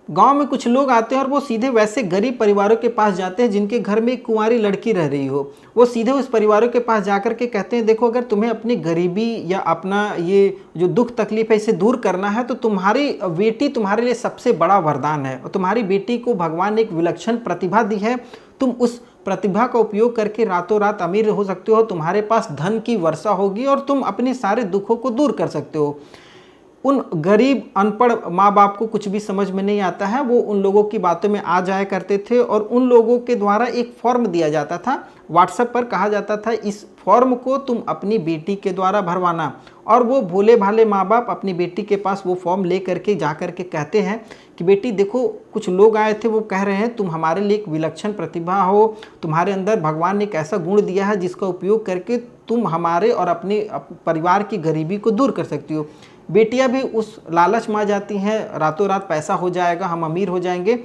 गांव में कुछ लोग आते हैं और वो सीधे वैसे गरीब परिवारों के पास जाते हैं जिनके घर में एक कुंवारी लड़की रह रही हो। वो सीधे उस परिवारों के पास जाकर के कहते हैं, देखो अगर तुम्हें अपनी गरीबी या अपना ये जो दुख तकलीफ है इसे दूर करना है तो तुम्हारी बेटी तुम्हारे लिए सबसे बड़ा वरदान है, और तुम्हारी बेटी को भगवान ने एक विलक्षण प्रतिभा दी है। तुम उस प्रतिभा का उपयोग करके रातों रात अमीर हो सकते हो, तुम्हारे पास धन की वर्षा होगी और तुम अपने सारे दुखों को दूर कर सकते हो। उन गरीब अनपढ़ माँ बाप को कुछ भी समझ में नहीं आता है, वो उन लोगों की बातों में आ जाया करते थे और उन लोगों के द्वारा एक फॉर्म दिया जाता था व्हाट्सएप पर, कहा जाता था इस फॉर्म को तुम अपनी बेटी के द्वारा भरवाना। और वो भोले भाले माँ बाप अपनी बेटी के पास वो फॉर्म ले करके जा करके कहते हैं कि बेटी देखो, कुछ लोग आए थे वो कह रहे हैं तुम हमारे लिए एक विलक्षण प्रतिभा हो, तुम्हारे अंदर भगवान ने एक ऐसा गुण दिया है जिसका उपयोग करके तुम हमारे और अपने परिवार की गरीबी को दूर कर सकती हो। बेटियां भी उस लालच में आ जाती हैं, रातों रात पैसा हो जाएगा, हम अमीर हो जाएंगे।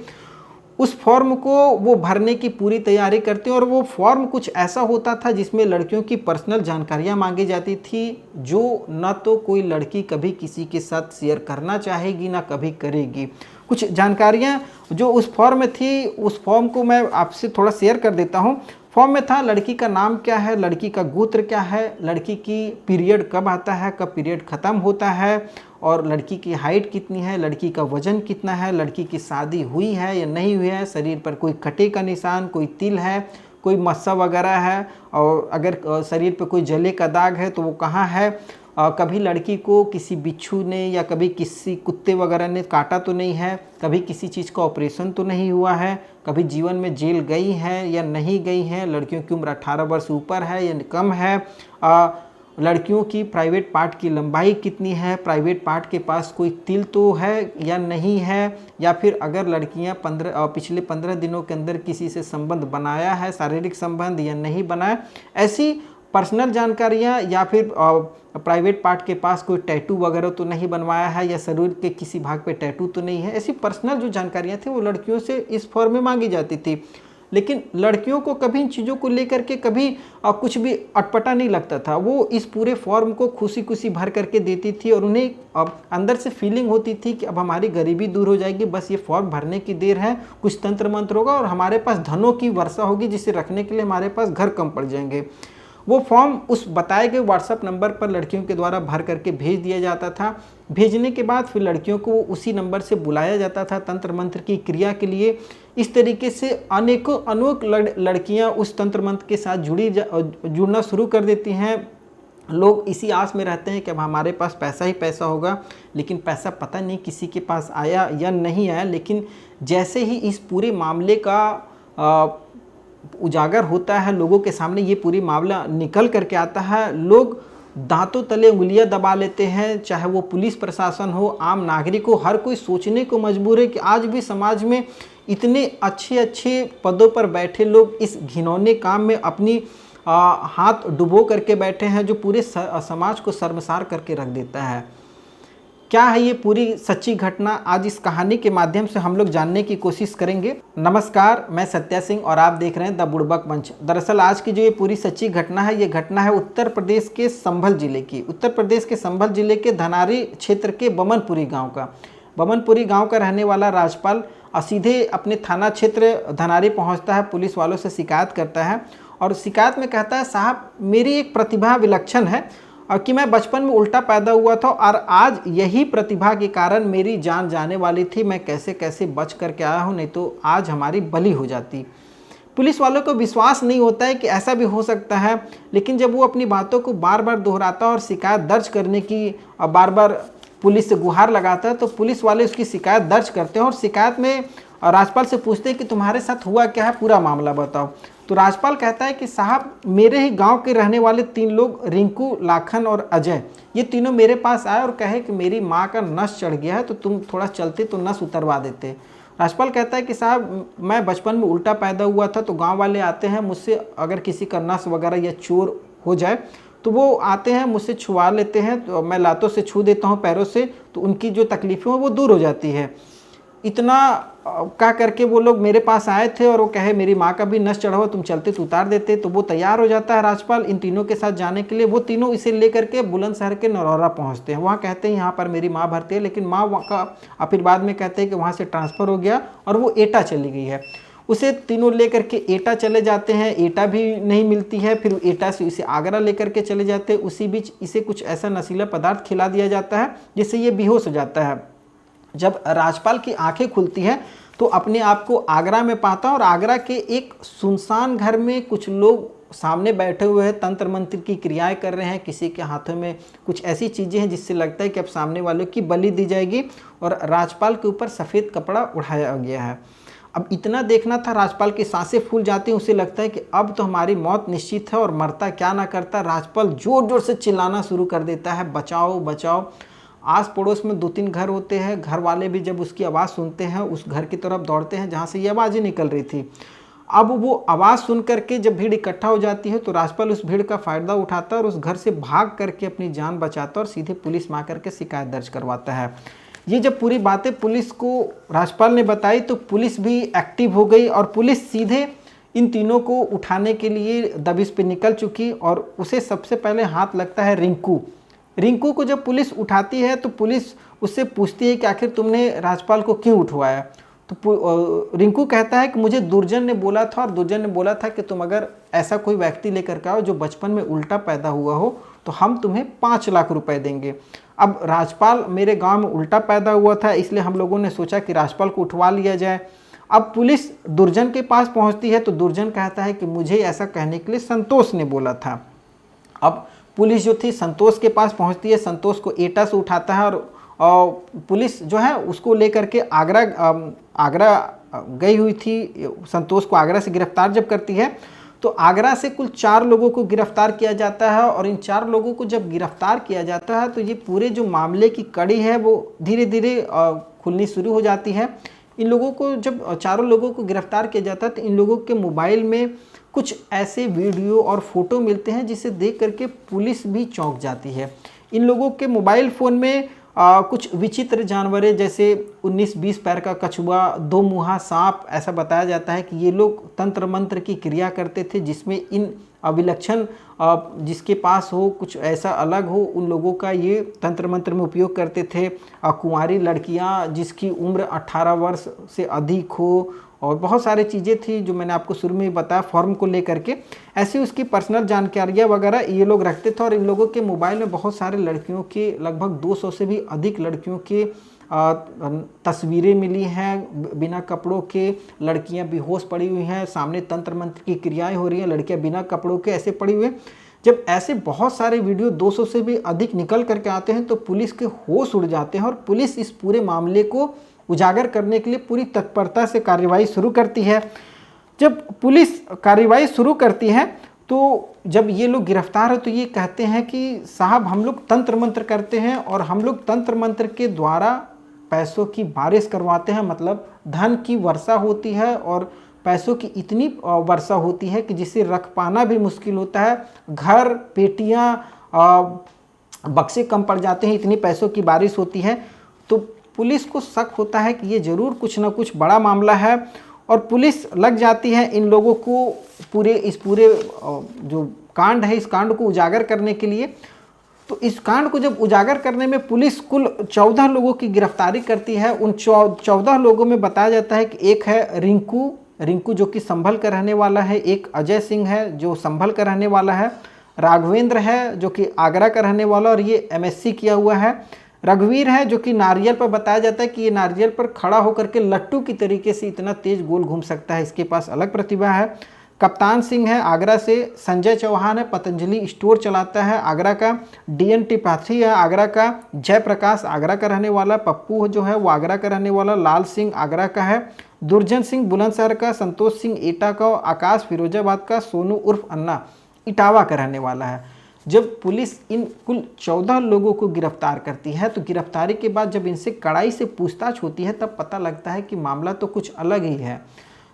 उस फॉर्म को वो भरने की पूरी तैयारी करते हैं और वो फॉर्म कुछ ऐसा होता था जिसमें लड़कियों की पर्सनल जानकारियां मांगी जाती थी, जो न तो कोई लड़की कभी किसी के साथ शेयर करना चाहेगी ना कभी करेगी। कुछ जानकारियां जो उस फॉर्म में थी, उस फॉर्म को मैं आपसे थोड़ा शेयर कर देता हूं। फॉर्म में था लड़की का नाम क्या है, लड़की का गोत्र क्या है, लड़की की पीरियड कब आता है, कब पीरियड ख़त्म होता है, और लड़की की हाइट कितनी है, लड़की का वजन कितना है, लड़की की शादी हुई है या नहीं हुई है, शरीर पर कोई कटे का निशान, कोई तिल है, कोई मस्सा वगैरह है, और अगर शरीर पर कोई जले का दाग है तो वो कहाँ है, कभी लड़की को किसी बिच्छू ने या कभी किसी कुत्ते वगैरह ने काटा तो नहीं है, कभी किसी चीज़ का ऑपरेशन तो नहीं हुआ है, कभी जीवन में जेल गई है या नहीं गई है, लड़कियों की उम्र 18 वर्ष ऊपर है या कम है, लड़कियों की प्राइवेट पार्ट की लंबाई कितनी है, प्राइवेट पार्ट के पास कोई तिल तो है या नहीं है, या फिर अगर लड़कियां पिछले 15 दिनों के अंदर किसी से संबंध बनाया है, शारीरिक संबंध या नहीं बनाया, ऐसी पर्सनल जानकारियां, या फिर प्राइवेट पार्ट के पास कोई टैटू वगैरह तो नहीं बनवाया है या शरीर के किसी भाग पे टैटू तो नहीं है। ऐसी पर्सनल जो जानकारियां थी वो लड़कियों से इस फॉर्म में मांगी जाती थी। लेकिन लड़कियों को कभी इन चीज़ों को लेकर के कभी कुछ भी अटपटा नहीं लगता था। वो इस पूरे फॉर्म को खुशी खुशी भर करके देती थी और उन्हें अंदर से फीलिंग होती थी कि अब हमारी गरीबी दूर हो जाएगी, बस ये फॉर्म भरने की देर है, कुछ तंत्र मंत्र होगा और हमारे पास धनों की वर्षा होगी जिसे रखने के लिए हमारे पास घर कम पड़ जाएंगे। वो फॉर्म उस बताए गए व्हाट्सएप नंबर पर लड़कियों के द्वारा भर करके भेज दिया जाता था। भेजने के बाद फिर लड़कियों को उसी नंबर से बुलाया जाता था तंत्र मंत्र की क्रिया के लिए। इस तरीके से अनेकों अनेक लड़कियां उस तंत्र मंत्र के साथ जुड़ना शुरू कर देती हैं। लोग इसी आस में रहते हैं कि अब हमारे पास पैसा ही पैसा होगा, लेकिन पैसा पता नहीं किसी के पास आया या नहीं आया। लेकिन जैसे ही इस पूरे मामले का उजागर होता है, लोगों के सामने ये पूरी मामला निकल करके आता है, लोग दांतों तले उंगलियां दबा लेते हैं। चाहे वो पुलिस प्रशासन हो, आम नागरिक हो, हर कोई सोचने को मजबूर है कि आज भी समाज में इतने अच्छे अच्छे पदों पर बैठे लोग इस घिनौने काम में अपनी हाथ डुबो करके बैठे हैं, जो पूरे समाज को शर्मसार करके रख देता है। क्या है ये पूरी सच्ची घटना, आज इस कहानी के माध्यम से हम लोग जानने की कोशिश करेंगे। नमस्कार, मैं सत्या सिंह और आप देख रहे हैं द बुड़बक मंच। दरअसल आज की जो ये पूरी सच्ची घटना है, ये घटना है उत्तर प्रदेश के संभल जिले की। उत्तर प्रदेश के संभल जिले के धनारी क्षेत्र के बमनपुरी गांव का। बमनपुरी गांव का रहने वाला राजपाल सीधे अपने थाना क्षेत्र धनारी पहुंचता है, पुलिस वालों से शिकायत करता है और शिकायत में कहता है, साहब मेरी एक प्रतिभा विलक्षण है और कि मैं बचपन में उल्टा पैदा हुआ था और आज यही प्रतिभा के कारण मेरी जान जाने वाली थी। मैं कैसे कैसे बच करके आया हूँ, नहीं तो आज हमारी बलि हो जाती। पुलिस वालों को विश्वास नहीं होता है कि ऐसा भी हो सकता है, लेकिन जब वो अपनी बातों को बार बार दोहराता और शिकायत दर्ज करने की बार बार पुलिस से गुहार लगाता है, तो पुलिस वाले उसकी शिकायत दर्ज करते हैं और शिकायत में राजपाल से पूछते हैं कि तुम्हारे साथ हुआ क्या है, पूरा मामला बताओ। तो राजपाल कहता है कि साहब मेरे ही गांव के रहने वाले 3 लोग, रिंकू, लाखन और अजय, ये तीनों मेरे पास आए और कहे कि मेरी माँ का नस चढ़ गया है, तो तुम थोड़ा चलते तो नस उतरवा देते। राजपाल कहता है कि साहब मैं बचपन में उल्टा पैदा हुआ था, तो गाँव वाले आते हैं मुझसे, अगर किसी का नस वगैरह या चोर हो जाए तो वो आते हैं मुझसे छुआ लेते हैं, तो मैं लातों से छू देता हूँ पैरों से, तो उनकी जो तकलीफ़ें हैं वो दूर हो जाती है। इतना क्या करके वो लोग मेरे पास आए थे और वो कहे मेरी माँ का भी नस चढ़ा हुआ, तुम चलते तो उतार देते। तो वो तैयार हो जाता है राजपाल इन तीनों के साथ जाने के लिए। वो तीनों इसे लेकर के बुलंदशहर के नरौरा पहुँचते हैं। वहाँ कहते हैं यहाँ पर मेरी माँ भर्ती है, लेकिन माँ का फिर बाद में कहते हैं कि वहाँ से ट्रांसफ़र हो गया और वो एटा चली गई है। उसे तीनों लेकर के एटा चले जाते हैं, एटा भी नहीं मिलती है। फिर एटा से इसे आगरा लेकर के चले जाते हैं। उसी बीच इसे कुछ ऐसा नशीला पदार्थ खिला दिया जाता है जिससे ये बेहोश हो जाता है। जब राजपाल की आंखें खुलती हैं तो अपने आप को आगरा में पाता है और आगरा के एक सुनसान घर में कुछ लोग सामने बैठे हुए हैं, तंत्र मंत्र की क्रियाएं कर रहे हैं। किसी के हाथों में कुछ ऐसी चीज़ें हैं जिससे लगता है कि अब सामने वालों की बलि दी जाएगी और राजपाल के ऊपर सफ़ेद कपड़ा उठाया गया है। अब इतना देखना था, राजपाल की सांसें फूल जाती हैं। उसे लगता है कि अब तो हमारी मौत निश्चित है और मरता क्या ना करता। राजपाल जोर जोर से चिल्लाना शुरू कर देता है, बचाओ बचाओ। आस पड़ोस में 2-3 घर होते हैं। घर वाले भी जब उसकी आवाज़ सुनते हैं उस घर की तरफ दौड़ते हैं जहाँ से ये आवाज़ें निकल रही थी। अब वो आवाज़ सुन करके जब भीड़ इकट्ठा हो जाती है तो राजपाल उस भीड़ का फ़ायदा उठाता है और उस घर से भाग करके अपनी जान बचाता है और सीधे पुलिस में आकर के शिकायत दर्ज करवाता है। ये जब पूरी बातें पुलिस को राजपाल ने बताई तो पुलिस भी एक्टिव हो गई और पुलिस सीधे इन तीनों को उठाने के लिए दबिश पे निकल चुकी। और उसे सबसे पहले हाथ लगता है रिंकू। रिंकू को जब पुलिस उठाती है तो पुलिस उससे पूछती है कि आखिर तुमने राजपाल को क्यों उठवाया। तो रिंकू कहता है कि मुझे दुर्जन ने बोला था और दुर्जन ने बोला था कि तुम अगर ऐसा कोई व्यक्ति लेकर के आओ जो बचपन में उल्टा पैदा हुआ हो तो हम तुम्हें 5 लाख रुपए देंगे। अब राजपाल मेरे गांव में उल्टा पैदा हुआ था, इसलिए हम लोगों ने सोचा कि राजपाल को उठवा लिया जाए। अब पुलिस दुर्जन के पास पहुंचती है तो दुर्जन कहता है कि मुझे ऐसा कहने के लिए संतोष ने बोला था। अब पुलिस जो थी संतोष के पास पहुंचती है, संतोष को एटा से उठाता है और पुलिस जो है उसको लेकर के आगरा गई हुई थी। संतोष को आगरा से गिरफ्तार जब करती है तो आगरा से कुल 4 लोगों को गिरफ्तार किया जाता है और इन 4 लोगों को जब गिरफ्तार किया जाता है तो ये पूरे जो मामले की कड़ी है वो धीरे धीरे खुलनी शुरू हो जाती है। इन लोगों को जब चारों लोगों को गिरफ्तार किया जाता है तो इन लोगों के मोबाइल में कुछ ऐसे वीडियो और फोटो मिलते हैं जिसे देख करके पुलिस भी चौंक जाती है। इन लोगों के मोबाइल फ़ोन में कुछ विचित्र जानवरें जैसे 19-20 पैर का कछुआ, 2 मुँहा सांप, ऐसा बताया जाता है कि ये लोग तंत्र मंत्र की क्रिया करते थे जिसमें इन विलक्षण जिसके पास हो कुछ ऐसा अलग हो उन लोगों का ये तंत्र मंत्र में उपयोग करते थे। कुंवारी लड़कियां जिसकी उम्र 18 वर्ष से अधिक हो और बहुत सारी चीज़ें थी जो मैंने आपको शुरू में ही बताया फॉर्म को लेकर के। ऐसी उसकी पर्सनल जानकारियाँ वगैरह ये लोग रखते थे और इन लोगों के मोबाइल में बहुत सारे लड़कियों के लगभग 200 से भी अधिक लड़कियों के तस्वीरें मिली हैं बिना कपड़ों के। लड़कियां बेहोश पड़ी हुई हैं, सामने तंत्र मंत्र की क्रियाएं हो रही हैं, लड़कियां बिना कपड़ों के ऐसे पड़ी हुई हैं। जब ऐसे बहुत सारे वीडियो 200 से भी अधिक निकल करके आते हैं तो पुलिस के होश उड़ जाते हैं और पुलिस इस पूरे मामले को उजागर करने के लिए पूरी तत्परता से कार्रवाई शुरू करती है। जब पुलिस कार्रवाई शुरू करती है तो जब ये लोग गिरफ्तार है तो ये कहते हैं कि साहब हम लोग तंत्र मंत्र करते हैं और हम लोग तंत्र मंत्र के द्वारा पैसों की बारिश करवाते हैं, मतलब धन की वर्षा होती है और पैसों की इतनी वर्षा होती है कि जिसे रख पाना भी मुश्किल होता है। घर, पेटियां, बक्से कम पड़ जाते हैं, इतनी पैसों की बारिश होती है। तो पुलिस को शक होता है कि ये ज़रूर कुछ ना कुछ बड़ा मामला है और पुलिस लग जाती है इन लोगों को इस पूरे जो कांड है इस कांड को उजागर करने के लिए। तो इस कांड को जब उजागर करने में पुलिस कुल 14 लोगों की गिरफ्तारी करती है। उन 14 लोगों में बताया जाता है कि एक है रिंकू जो कि संभल का रहने वाला है, एक अजय सिंह है जो संभल का रहने वाला है, राघवेंद्र है जो कि आगरा का रहने वाला और ये MSc किया हुआ है, रघुवीर है जो कि नारियल पर बताया जाता है कि ये नारियल पर खड़ा होकर के लट्टू की तरीके से इतना तेज गोल घूम सकता है, इसके पास अलग प्रतिभा है, कप्तान सिंह है आगरा से, संजय चौहान है पतंजलि स्टोर चलाता है आगरा का, DN त्रिपाठी है आगरा का, जयप्रकाश आगरा का रहने वाला, पप्पू जो है वो आगरा का रहने वाला, लाल सिंह आगरा का है, दुर्जन सिंह बुलंदशहर का, संतोष सिंह एटा का, आकाश फिरोजाबाद का, सोनू उर्फ अन्ना इटावा का रहने वाला है। जब पुलिस इन कुल 14 लोगों को गिरफ्तार करती है तो गिरफ्तारी के बाद जब इनसे कड़ाई से पूछताछ होती है तब पता लगता है कि मामला तो कुछ अलग ही है।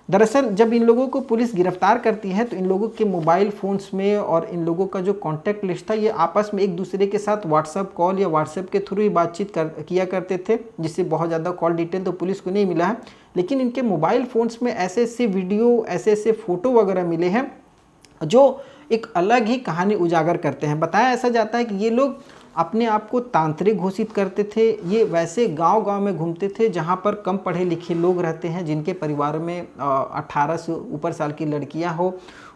दरअसल जब इन लोगों को पुलिस गिरफ्तार करती है तो इन लोगों के मोबाइल फ़ोन्स में और इन लोगों का जो कॉन्टैक्ट लिस्ट था ये आपस में एक दूसरे के साथ व्हाट्सएप कॉल या व्हाट्सएप के थ्रू ही बातचीत किया करते थे, जिससे बहुत ज़्यादा कॉल डिटेल तो पुलिस को नहीं मिला है। लेकिन इनके मोबाइल फ़ोन्स में ऐसे ऐसे वीडियो, ऐसे ऐसे फ़ोटो वगैरह मिले हैं जो एक अलग ही कहानी उजागर करते हैं। बताया ऐसा जाता है कि ये लोग अपने आप को तांत्रिक घोषित करते थे। ये वैसे गांव-गांव में घूमते थे जहां पर कम पढ़े लिखे लोग रहते हैं, जिनके परिवार में 18 से ऊपर साल की लड़कियां हो,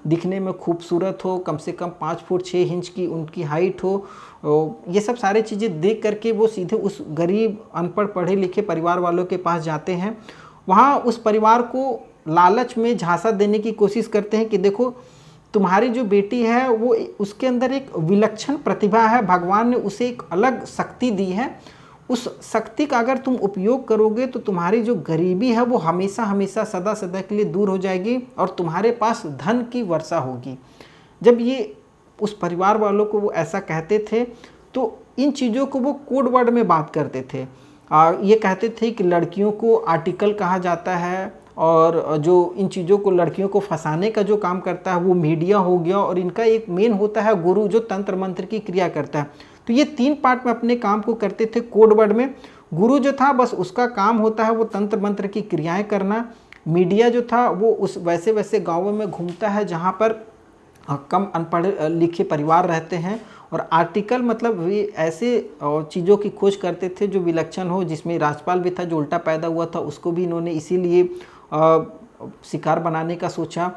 दिखने में खूबसूरत हो, कम से कम 5 फुट 6 इंच की उनकी हाइट हो। ये सब सारी चीज़ें देख करके वो सीधे उस गरीब अनपढ़ पढ़े लिखे परिवार वालों के पास जाते हैं। वहाँ उस परिवार को लालच में झांसा देने की कोशिश करते हैं कि देखो तुम्हारी जो बेटी है वो उसके अंदर एक विलक्षण प्रतिभा है, भगवान ने उसे एक अलग शक्ति दी है। उस शक्ति का अगर तुम उपयोग करोगे तो तुम्हारी जो गरीबी है वो हमेशा हमेशा सदा सदा के लिए दूर हो जाएगी और तुम्हारे पास धन की वर्षा होगी। जब ये उस परिवार वालों को वो ऐसा कहते थे तो इन चीज़ों को वो कोड वर्ड में बात करते थे। ये कहते थे कि लड़कियों को आर्टिकल कहा जाता है और जो इन चीज़ों को लड़कियों को फंसाने का जो काम करता है वो मीडिया हो गया, और इनका एक मेन होता है गुरु जो तंत्र मंत्र की क्रिया करता है। तो ये 3 पार्ट में अपने काम को करते थे कोड वर्ड में। गुरु जो था बस उसका काम होता है वो तंत्र मंत्र की क्रियाएं करना। मीडिया जो था वो उस वैसे वैसे गाँवों में घूमता है जहाँ पर कम अनपढ़ लिखे परिवार रहते हैं। और आर्टिकल मतलब वे ऐसे चीज़ों की खोज करते थे जो विलक्षण हो, जिसमें राजपाल भी था जो उल्टा पैदा हुआ था, उसको भी इन्होंने इसीलिए शिकार बनाने का सोचा।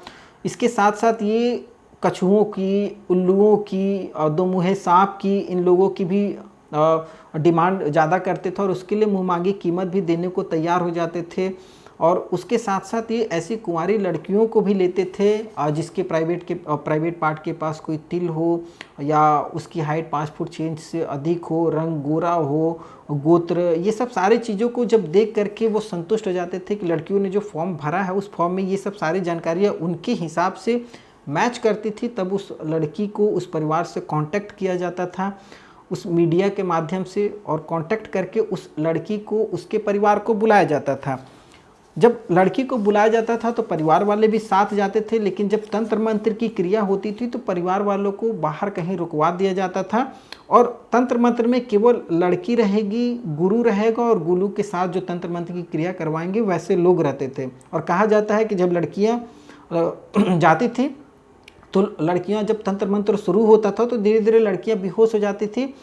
इसके साथ साथ ये कछुओं की, उल्लुओं की, दो मुँहे सांप की, इन लोगों की भी डिमांड ज़्यादा करते थे और उसके लिए मुँहमांगी कीमत भी देने को तैयार हो जाते थे। और उसके साथ साथ ये ऐसी कुंवारी लड़कियों को भी लेते थे जिसके प्राइवेट पार्ट के पास कोई तिल हो या उसकी हाइट 5 फुट 6 इंच से अधिक हो, रंग गोरा हो, गोत्र, ये सब सारी चीज़ों को जब देख करके वो संतुष्ट हो जाते थे कि लड़कियों ने जो फॉर्म भरा है उस फॉर्म में ये सब सारी जानकारियाँ उनके हिसाब से मैच करती थी। तब उस लड़की को उस परिवार से कांटेक्ट किया जाता था उस मीडिया के माध्यम से, और कांटेक्ट करके उस लड़की को उसके परिवार को बुलाया जाता था। जब लड़की को बुलाया जाता था तो परिवार वाले भी साथ जाते थे, लेकिन जब तंत्र मंत्र की क्रिया होती थी तो परिवार वालों को बाहर कहीं रुकवा दिया जाता था। और तंत्र मंत्र में केवल लड़की रहेगी, गुरु रहेगा, और गुरु के साथ जो तंत्र मंत्र की क्रिया करवाएंगे वैसे लोग रहते थे। और कहा जाता है कि जब लड़कियां जाती थी तो लड़कियां जब तंत्र मंत्र शुरू होता था तो धीरे धीरे लड़कियां बेहोश हो जाती थी,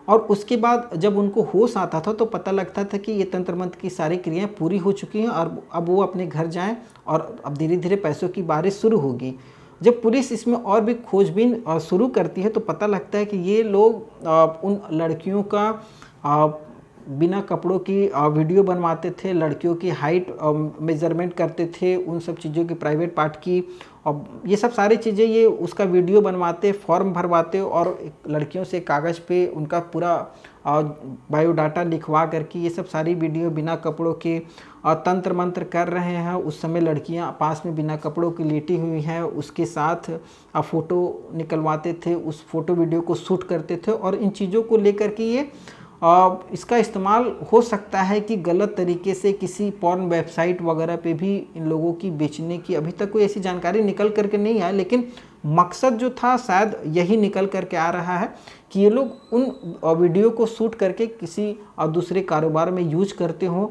और उसके बाद जब उनको होश आता था तो पता लगता था कि ये तंत्र मंत्र की सारी क्रियाएं पूरी हो चुकी हैं और अब वो अपने घर जाएं और अब धीरे धीरे पैसों की बारिश शुरू होगी। जब पुलिस इसमें और भी खोजबीन शुरू करती है तो पता लगता है कि ये लोग उन लड़कियों का बिना कपड़ों की वीडियो बनवाते थे, लड़कियों की हाइट मेजरमेंट करते थे, उन सब चीज़ों की प्राइवेट पार्ट की, और ये सब सारी चीज़ें ये उसका वीडियो बनवाते, फॉर्म भरवाते और लड़कियों से कागज़ पे उनका पूरा बायोडाटा लिखवा करके ये सब सारी वीडियो बिना कपड़ों के तंत्र मंत्र कर रहे हैं। उस समय लड़कियां पास में बिना कपड़ों की लेटी हुई हैं, उसके साथ फ़ोटो निकलवाते थे, उस फोटो वीडियो को शूट करते थे, और इन चीज़ों को लेकर के ये इसका इस्तेमाल हो सकता है कि गलत तरीके से किसी पॉर्न वेबसाइट वगैरह पे भी इन लोगों की बेचने की अभी तक कोई ऐसी जानकारी निकल करके नहीं आया, लेकिन मकसद जो था शायद यही निकल करके आ रहा है कि ये लोग उन वीडियो को शूट करके किसी दूसरे कारोबार में यूज करते हों।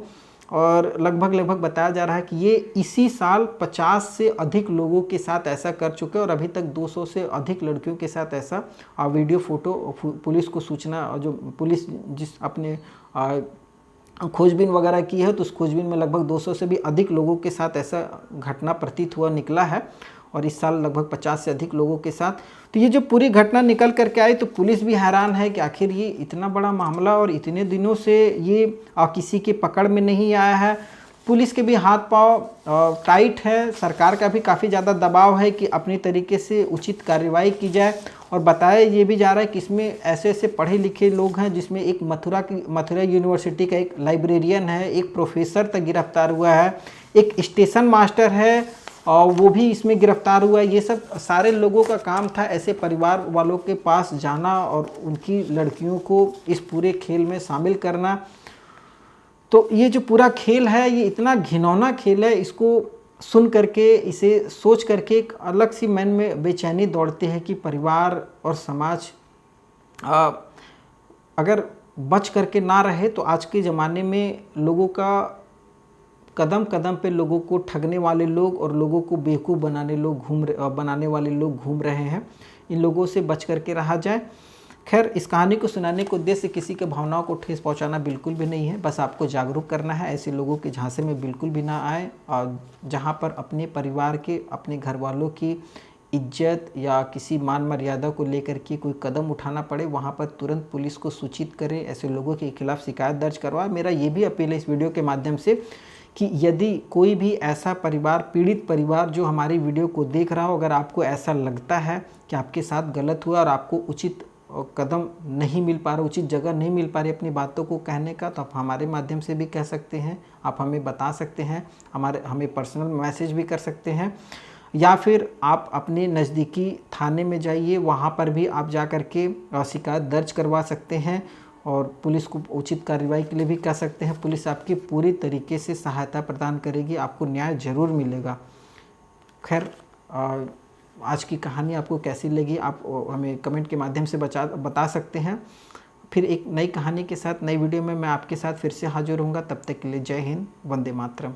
और लगभग बताया जा रहा है कि ये इसी साल 50 से अधिक लोगों के साथ ऐसा कर चुके हैं और अभी तक 200 से अधिक लड़कियों के साथ ऐसा वीडियो फोटो पुलिस को सूचना, जो पुलिस जिस अपने खोजबीन वगैरह की है तो उस खोजबीन में लगभग 200 से भी अधिक लोगों के साथ ऐसा घटना प्रतीत हुआ निकला है, और इस साल लगभग 50 से अधिक लोगों के साथ। तो ये जो पूरी घटना निकल करके आई तो पुलिस भी हैरान है कि आखिर ये इतना बड़ा मामला और इतने दिनों से ये किसी की पकड़ में नहीं आया है। पुलिस के भी हाथ पांव टाइट है, सरकार का भी काफ़ी ज़्यादा दबाव है कि अपनी तरीके से उचित कार्रवाई की जाए। और बताया ये भी जा रहा है कि इसमें ऐसे ऐसे पढ़े लिखे लोग हैं, जिसमें एक मथुरा यूनिवर्सिटी का एक लाइब्रेरियन है, एक प्रोफेसर तक गिरफ्तार हुआ है, एक स्टेशन मास्टर है और वो भी इसमें गिरफ्तार हुआ है। ये सब सारे लोगों का काम था ऐसे परिवार वालों के पास जाना और उनकी लड़कियों को इस पूरे खेल में शामिल करना। तो ये जो पूरा खेल है ये इतना घिनौना खेल है, इसको सुन करके, इसे सोच करके एक अलग सी मन में बेचैनी दौड़ती है कि परिवार और समाज अ, अगर बच करके ना रहे तो आज के ज़माने में लोगों का कदम कदम पे लोगों को ठगने वाले लोग और लोगों को बेवकूफ़ बनाने वाले लोग घूम रहे हैं। इन लोगों से बच करके रहा जाए। खैर, इस कहानी को सुनाने के उद्देश्य से किसी के भावनाओं को ठेस पहुंचाना बिल्कुल भी नहीं है, बस आपको जागरूक करना है। ऐसे लोगों के झांसे में बिल्कुल भी ना आए, और जहां पर अपने परिवार के, अपने घर वालों की इज्जत या किसी मान मर्यादा को लेकर के कोई कदम उठाना पड़े, वहां पर तुरंत पुलिस को सूचित करें, ऐसे लोगों के खिलाफ शिकायत दर्ज करवाएं। मेरा ये भी अपील है इस वीडियो के माध्यम से कि यदि कोई भी ऐसा परिवार, पीड़ित परिवार जो हमारी वीडियो को देख रहा हो, अगर आपको ऐसा लगता है कि आपके साथ गलत हुआ और आपको उचित कदम नहीं मिल पा रहा, उचित जगह नहीं मिल पा रही अपनी बातों को कहने का, तो आप हमारे माध्यम से भी कह सकते हैं। आप हमें बता सकते हैं, हमें पर्सनल मैसेज भी कर सकते हैं, या फिर आप अपने नज़दीकी थाने में जाइए, वहाँ पर भी आप जा कर के शिकायत दर्ज करवा सकते हैं और पुलिस को उचित कार्रवाई के लिए भी कह सकते हैं। पुलिस आपकी पूरी तरीके से सहायता प्रदान करेगी, आपको न्याय ज़रूर मिलेगा। खैर, आज की कहानी आपको कैसी लगी आप हमें कमेंट के माध्यम से बता सकते हैं। फिर एक नई कहानी के साथ, नई वीडियो में मैं आपके साथ फिर से हाजिर होऊंगा। तब तक के लिए जय हिंद, वंदे मातरम।